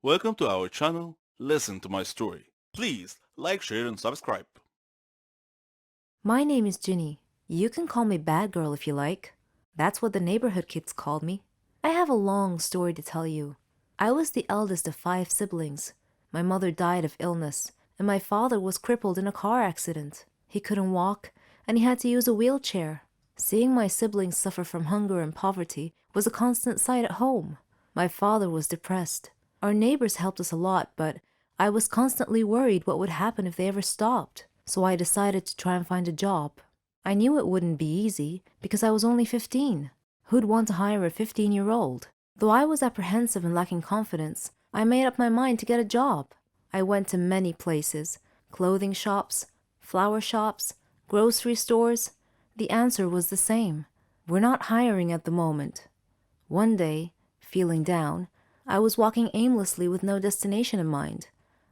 Welcome to our channel, Listen to My Story. Please like, share and subscribe. My name is Jinny. You can call me Bad Girl if you like. That's what the neighborhood kids called me. I have a long story to tell you. I was the eldest of 5 siblings. My mother died of illness, and my father was crippled in a car accident. He couldn't walk, and he had to use a wheelchair. Seeing my siblings suffer from hunger and poverty was a constant sight at home. My father was depressed. Our neighbors helped us a lot, but I was constantly worried what would happen if they ever stopped, so I decided to try and find a job. I knew it wouldn't be easy because I was only 15. Who'd want to hire a 15-year-old? Though I was apprehensive and lacking confidence, I made up my mind to get a job. I went to many places: clothing shops, flower shops, grocery stores. The answer was the same: we're not hiring at the moment. One day, feeling down, I was walking aimlessly with no destination in mind,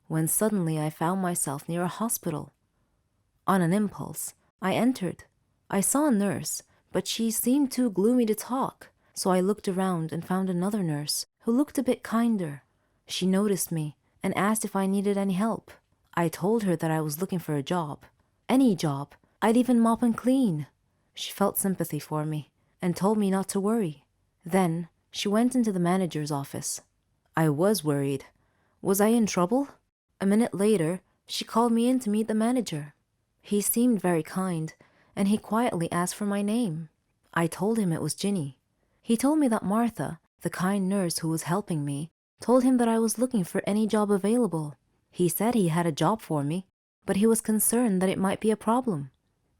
when suddenly I found myself near a hospital. On an impulse, I entered. I saw a nurse, but she seemed too gloomy to talk, so I looked around and found another nurse who looked a bit kinder. She noticed me and asked if I needed any help. I told her that I was looking for a job. Any job. I'd even mop and clean. She felt sympathy for me and told me not to worry. Then she went into the manager's office. I was worried. Was I in trouble? A minute later, she called me in to meet the manager. He seemed very kind, and he quietly asked for my name. I told him it was Jinny. He told me that Martha, the kind nurse who was helping me, told him that I was looking for any job available. He said he had a job for me, but he was concerned that it might be a problem.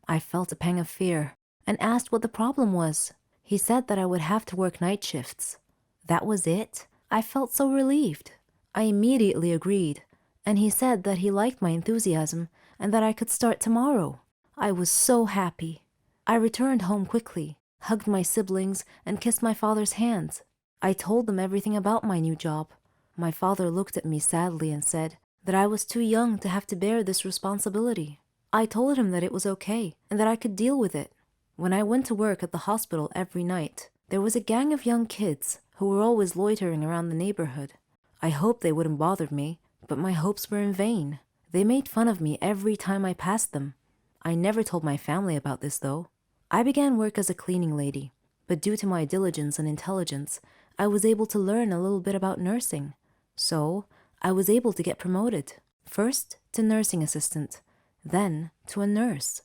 I felt a pang of fear and asked what the problem was. He said that I would have to work night shifts. That was it? I felt so relieved. I immediately agreed, and he said that he liked my enthusiasm and that I could start tomorrow. I was so happy. I returned home quickly, hugged my siblings, and kissed my father's hands. I told them everything about my new job. My father looked at me sadly and said that I was too young to have to bear this responsibility. I told him that it was okay and that I could deal with it. When I went to work at the hospital every night, there was a gang of young kids who were always loitering around the neighborhood. I hoped they wouldn't bother me, but my hopes were in vain. They made fun of me every time I passed them. I never told my family about this, though. I began work as a cleaning lady, but due to my diligence and intelligence, I was able to learn a little bit about nursing. So, I was able to get promoted, first to nursing assistant, then to a nurse.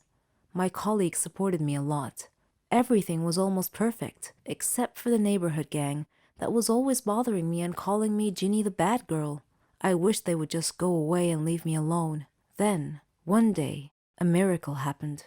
My colleagues supported me a lot. Everything was almost perfect, except for the neighborhood gang that was always bothering me and calling me Jinny the Bad Girl. I wished they would just go away and leave me alone. Then, one day, a miracle happened.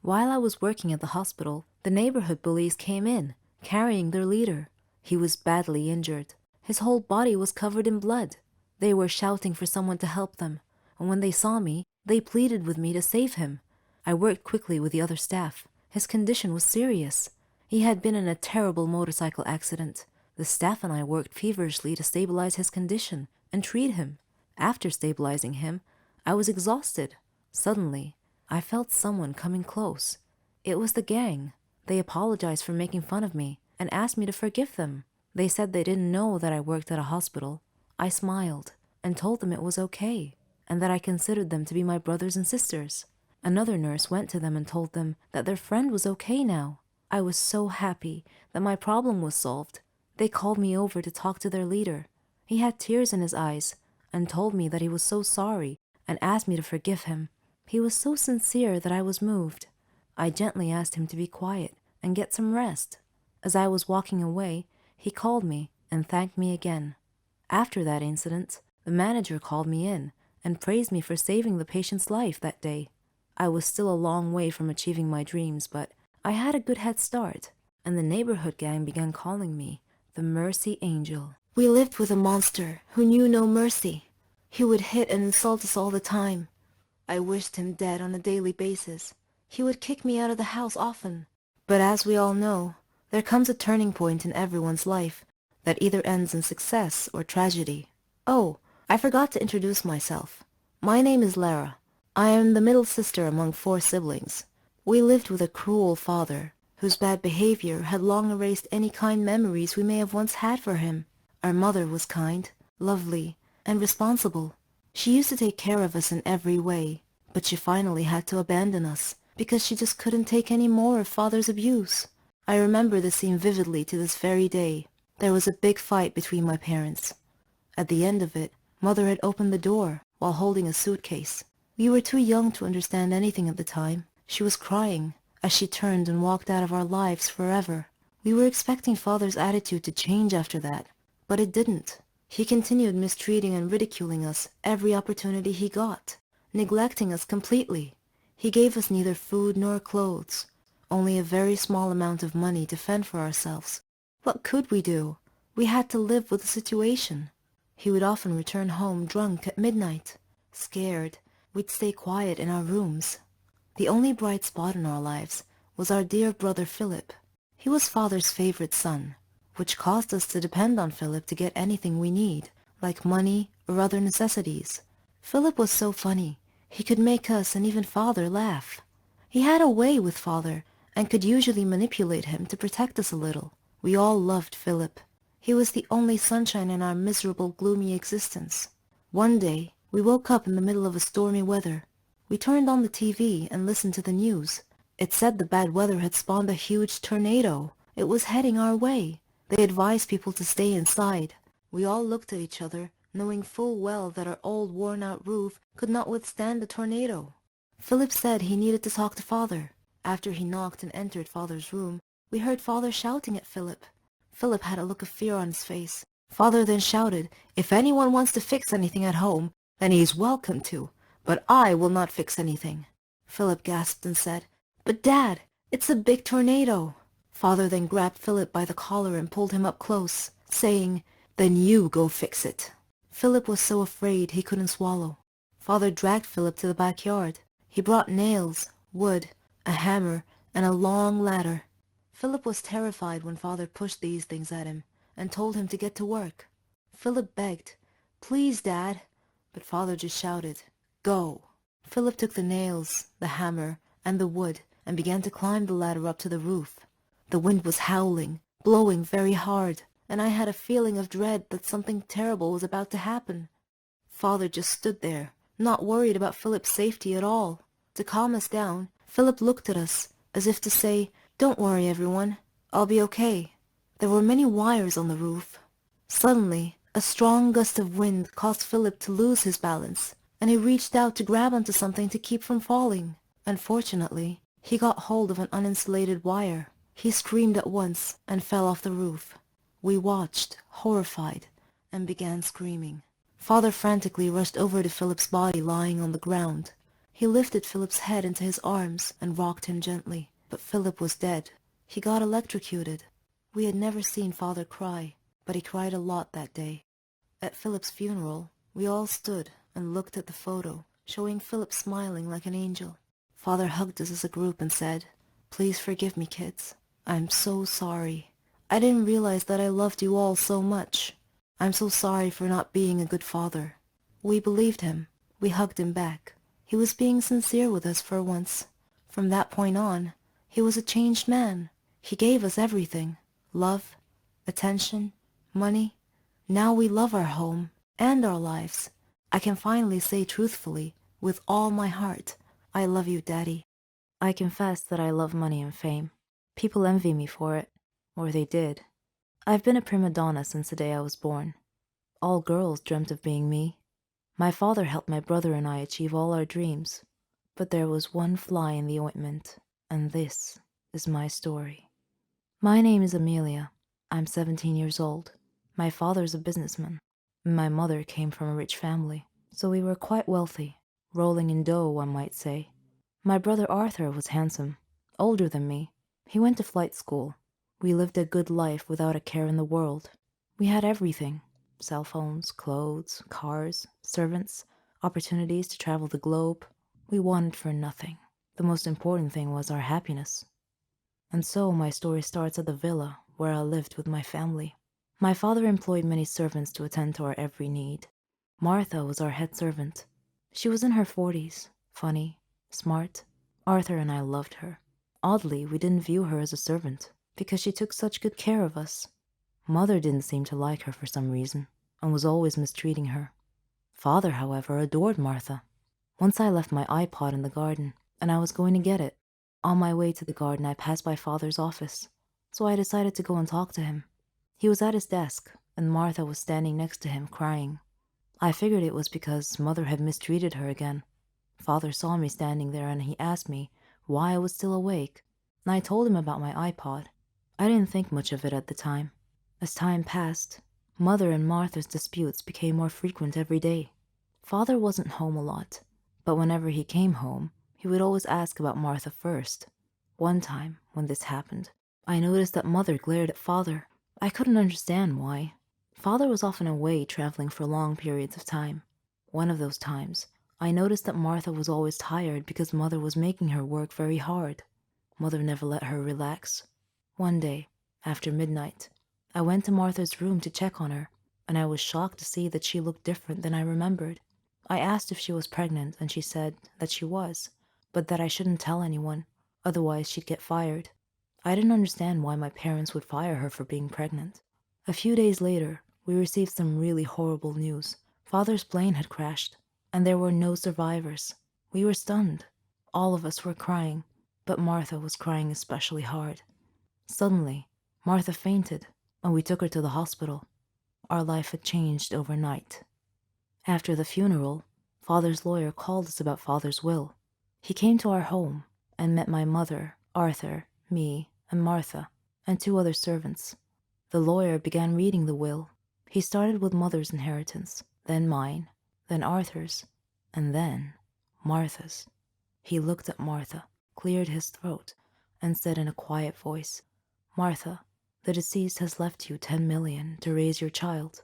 While I was working at the hospital, the neighborhood bullies came in, carrying their leader. He was badly injured. His whole body was covered in blood. They were shouting for someone to help them, and when they saw me, they pleaded with me to save him. I worked quickly with the other staff. His condition was serious. He had been in a terrible motorcycle accident. The staff and I worked feverishly to stabilize his condition and treat him. After stabilizing him, I was exhausted. Suddenly, I felt someone coming close. It was the gang. They apologized for making fun of me and asked me to forgive them. They said they didn't know that I worked at a hospital. I smiled and told them it was okay and that I considered them to be my brothers and sisters. Another nurse went to them and told them that their friend was okay now. I was so happy that my problem was solved. They called me over to talk to their leader. He had tears in his eyes and told me that he was so sorry and asked me to forgive him. He was so sincere that I was moved. I gently asked him to be quiet and get some rest. As I was walking away, he called me and thanked me again. After that incident, the manager called me in and praised me for saving the patient's life that day. I was still a long way from achieving my dreams, but I had a good head start, and the neighborhood gang began calling me the Mercy Angel. We lived with a monster who knew no mercy. He would hit and insult us all the time. I wished him dead on a daily basis. He would kick me out of the house often. But as we all know, there comes a turning point in everyone's life that either ends in success or tragedy. Oh, I forgot to introduce myself. My name is Lara. I am the middle sister among 4 siblings. We lived with a cruel father, whose bad behavior had long erased any kind memories we may have once had for him. Our mother was kind, lovely, and responsible. She used to take care of us in every way, but she finally had to abandon us because she just couldn't take any more of Father's abuse. I remember the scene vividly to this very day. There was a big fight between my parents. At the end of it, Mother had opened the door while holding a suitcase. We were too young to understand anything at the time. She was crying as she turned and walked out of our lives forever. We were expecting Father's attitude to change after that, but it didn't. He continued mistreating and ridiculing us every opportunity he got, neglecting us completely. He gave us neither food nor clothes, only a very small amount of money to fend for ourselves. What could we do? We had to live with the situation. He would often return home drunk at midnight. Scared, we'd stay quiet in our rooms. The only bright spot in our lives was our dear brother Philip. He was Father's favorite son, which caused us to depend on Philip to get anything we need, like money or other necessities. Philip was so funny. He could make us and even Father laugh. He had a way with Father and could usually manipulate him to protect us a little. We all loved Philip. He was the only sunshine in our miserable, gloomy existence. One day, we woke up in the middle of a stormy weather. We turned on the TV and listened to the news. It said the bad weather had spawned a huge tornado. It was heading our way. They advised people to stay inside. We all looked at each other, knowing full well that our old worn-out roof could not withstand the tornado. Philip said he needed to talk to Father. After he knocked and entered Father's room, we heard Father shouting at Philip. Philip had a look of fear on his face. Father then shouted, "If anyone wants to fix anything at home, then he is welcome to, but I will not fix anything." Philip gasped and said, "But Dad, it's a big tornado." Father then grabbed Philip by the collar and pulled him up close, saying, "Then you go fix it." Philip was so afraid he couldn't swallow. Father dragged Philip to the backyard. He brought nails, wood, a hammer, and a long ladder. Philip was terrified when Father pushed these things at him and told him to get to work. Philip begged, "Please, Dad," but Father just shouted, "Go." Philip took the nails, the hammer, and the wood and began to climb the ladder up to the roof. The wind was howling, blowing very hard, and I had a feeling of dread that something terrible was about to happen. Father just stood there, not worried about Philip's safety at all. To calm us down, Philip looked at us, as if to say, "Don't worry, everyone. I'll be okay." There were many wires on the roof. Suddenly, a strong gust of wind caused Philip to lose his balance, and he reached out to grab onto something to keep from falling. Unfortunately, he got hold of an uninsulated wire. He screamed at once and fell off the roof. We watched, horrified, and began screaming. Father frantically rushed over to Philip's body lying on the ground. He lifted Philip's head into his arms and rocked him gently, but Philip was dead. He got electrocuted. We had never seen Father cry, but he cried a lot that day. At Philip's funeral, we all stood and looked at the photo, showing Philip smiling like an angel. Father hugged us as a group and said, "Please forgive me, kids. I'm so sorry. I didn't realize that I loved you all so much. I'm so sorry for not being a good father." We believed him. We hugged him back. He was being sincere with us for once. From that point on, he was a changed man. He gave us everything. Love, attention, money. Now we love our home and our lives. I can finally say truthfully, with all my heart, I love you, Daddy. I confess that I love money and fame. People envy me for it, or they did. I've been a prima donna since the day I was born. All girls dreamt of being me. My father helped my brother and I achieve all our dreams. But there was one fly in the ointment, and this is my story. My name is Amelia. I'm 17 years old. My father's a businessman. My mother came from a rich family, so we were quite wealthy, rolling in dough, one might say. My brother Arthur was handsome, older than me. He went to flight school. We lived a good life without a care in the world. We had everything: cell phones, clothes, cars, servants, opportunities to travel the globe. We wanted for nothing. The most important thing was our happiness. And so my story starts at the villa where I lived with my family. My father employed many servants to attend to our every need. Martha was our head servant. She was in her 40s, funny, smart. Arthur and I loved her. Oddly, we didn't view her as a servant because she took such good care of us. Mother didn't seem to like her for some reason. and was always mistreating her. Father, however, adored Martha. Once I left my iPod in the garden, and I was going to get it. On my way to the garden, I passed by Father's office, so I decided to go and talk to him. He was at his desk, and Martha was standing next to him, crying. I figured it was because Mother had mistreated her again. Father saw me standing there, and he asked me why I was still awake, and I told him about my iPod. I didn't think much of it at the time. As time passed, Mother and Martha's disputes became more frequent every day. Father wasn't home a lot, but whenever he came home, he would always ask about Martha first. One time, when this happened, I noticed that Mother glared at Father. I couldn't understand why. Father was often away traveling for long periods of time. One of those times, I noticed that Martha was always tired because Mother was making her work very hard. Mother never let her relax. One day, after midnight, I went to Martha's room to check on her, and I was shocked to see that she looked different than I remembered. I asked if she was pregnant, and she said that she was, but that I shouldn't tell anyone, otherwise she'd get fired. I didn't understand why my parents would fire her for being pregnant. A few days later, we received some really horrible news. Father's plane had crashed, and there were no survivors. We were stunned. All of us were crying, but Martha was crying especially hard. Suddenly, Martha fainted, and we took her to the hospital. Our life had changed overnight. After the funeral, Father's lawyer called us about Father's will. He came to our home and met my mother, Arthur, me, and Martha, and 2 other servants. The lawyer began reading the will. He started with Mother's inheritance, then mine, then Arthur's, and then Martha's. He looked at Martha, cleared his throat, and said in a quiet voice, "Martha, the deceased has left you 10 million to raise your child."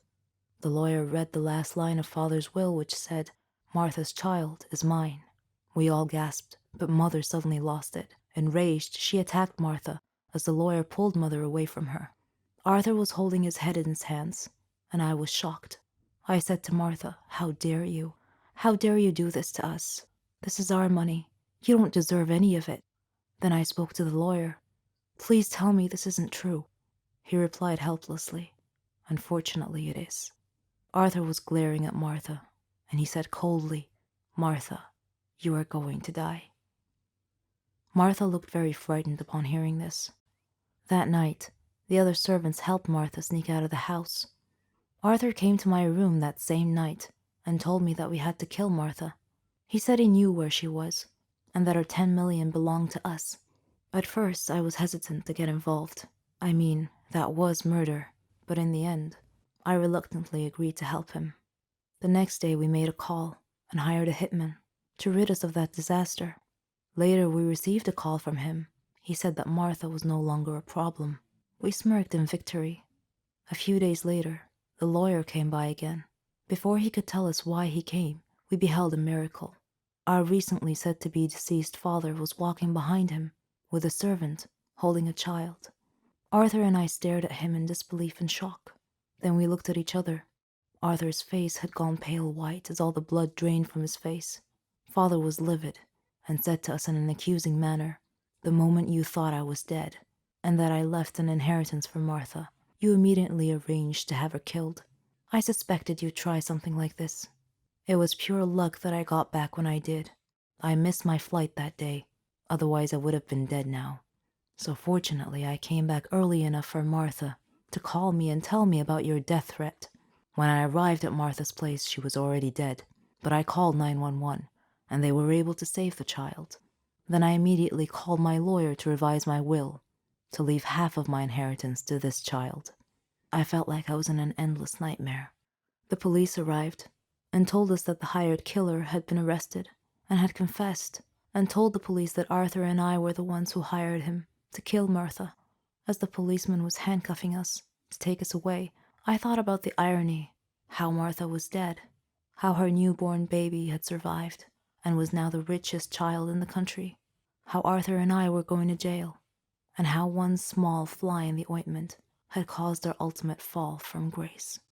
The lawyer read the last line of Father's will, which said, "Martha's child is mine." We all gasped, but Mother suddenly lost it. Enraged, she attacked Martha as the lawyer pulled Mother away from her. Arthur was holding his head in his hands, and I was shocked. I said to Martha, "How dare you? How dare you do this to us? This is our money. You don't deserve any of it." Then I spoke to the lawyer. "Please tell me this isn't true." He replied helplessly, "Unfortunately, it is." Arthur was glaring at Martha, and he said coldly, "Martha, you are going to die." Martha looked very frightened upon hearing this. That night, the other servants helped Martha sneak out of the house. Arthur came to my room that same night and told me that we had to kill Martha. He said he knew where she was, and that her 10 million belonged to us. At first, I was hesitant to get involved. I mean, that was murder, but in the end, I reluctantly agreed to help him. The next day, we made a call and hired a hitman to rid us of that disaster. Later, we received a call from him. He said that Martha was no longer a problem. We smirked in victory. A few days later, the lawyer came by again. Before he could tell us why he came, we beheld a miracle. Our recently said to be deceased father was walking behind him with a servant holding a child. Arthur and I stared at him in disbelief and shock. Then we looked at each other. Arthur's face had gone pale white as all the blood drained from his face. Father was livid and said to us in an accusing manner, "The moment you thought I was dead and that I left an inheritance for Martha, you immediately arranged to have her killed. I suspected you'd try something like this. It was pure luck that I got back when I did. I missed my flight that day, otherwise I would have been dead now. So fortunately I came back early enough for Martha to call me and tell me about your death threat. When I arrived at Martha's place, she was already dead, but I called 911, and they were able to save the child. Then I immediately called my lawyer to revise my will, to leave half of my inheritance to this child. I felt like I was in an endless nightmare. The police arrived and told us that the hired killer had been arrested and had confessed and told the police that Arthur and I were the ones who hired him to kill Martha. As the policeman was handcuffing us to take us away, I thought about the irony, how Martha was dead, how her newborn baby had survived and was now the richest child in the country, how Arthur and I were going to jail, and how one small fly in the ointment had caused our ultimate fall from grace.